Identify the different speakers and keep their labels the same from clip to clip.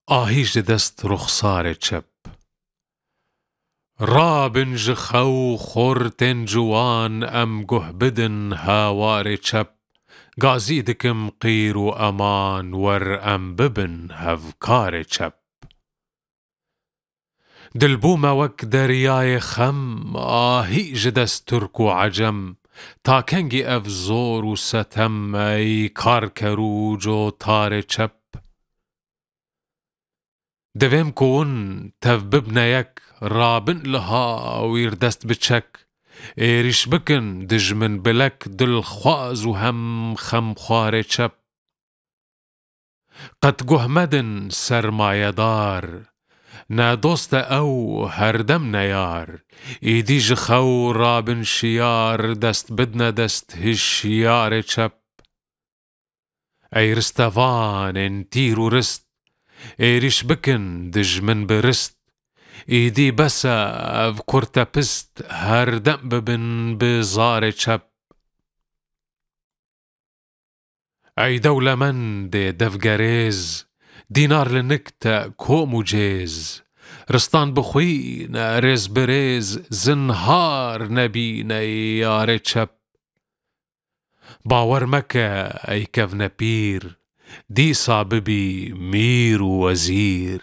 Speaker 1: آهیج دست رخسار چپ رابن جخو خورتن جوان ام گهبدن هاوار چپ گازی دکم قیر و امان ور ام ببن هفکار چپ دلبوم وک دریای خم آهیج دست ترک و عجم تا کنگی اف زور و ستم ای کار کروج و تار چپ دویم کون تف ببنا یک رابن لها ویر دست بچک ایریش بکن دجمن بلک دل خواز و هم خمخوار چپ قد گهمدن سرمایه دار نا دوست او هردم نیار ایدی جخو رابن شیار دست بدنا دست هشیار چپ ای رستوان انتیر و رست ایریش بکن دجمن برست ایدی بسا اف کرتا پست هردم ببن بزار چپ ای دولمند دفگریز دینار لنکتا کومو جیز رستان بخوین ریز بریز زنهار نبین ای یار چپ باور مکه ای کفن پیر دیسا ببی میر و وزیر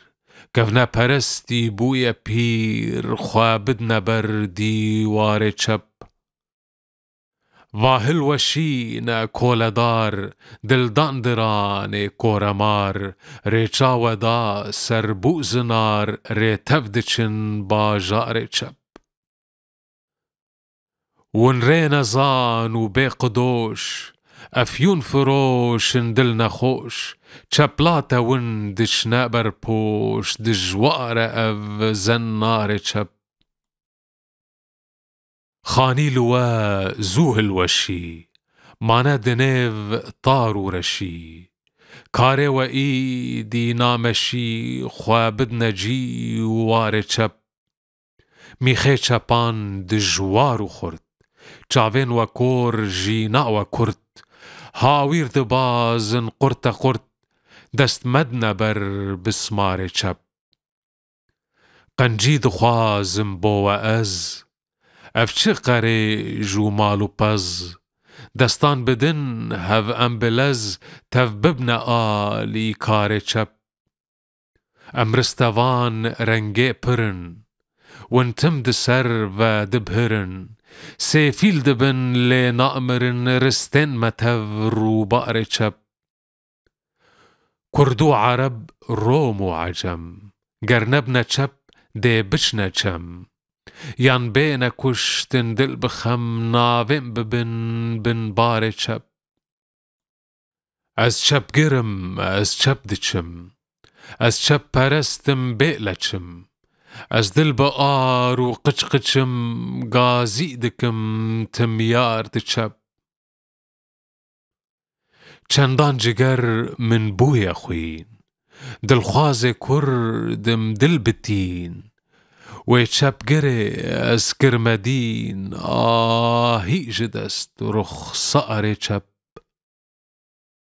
Speaker 1: کفنا پرستی بوی پیر خوابدنا بر دیوار چپ واهل وشین کولدار دلدان دران کورمار ریچا ودا سربوزنار ریتف دچن باجار چپ ون رین زان و بقدوش افیون فروش دل نخوش چپلاتا ون دشنا بر پوش دجوار اف زنار چپ خانی لوا زوه الوشی مانا دنیو طارو رشی کاره و ایدی نامشی خوابد نجی وار چپ میخه چپان دجوارو خورد چاوین و کور جینا و کرد هاویر دبازن قرت دست مدنا بر بسمار چپ قنجی دخوازم بو از افچه قره جو مالو پز دستان بدن هف ام بلز تف ببنا آلی کار چپ امرستوان رنگه پرن وانتم دسر و دبهرن سیفیل دبن لی نامرن رستن متف روبار چپ کردو عرب روم و عجم گرنبنا چپ دی بچنا چم یان بین کشتن دل بخم ناویم ببن بن بار چپ از چپ گرم از چپ دچم از چپ پرستم بیلچم از دل بآر و قچم گازی دکم تمیار دچپ چندان جگر من بوی خوین دلخواز کردم دل بتین و چپ گره از کرمدین آهی جدست رخصار چپ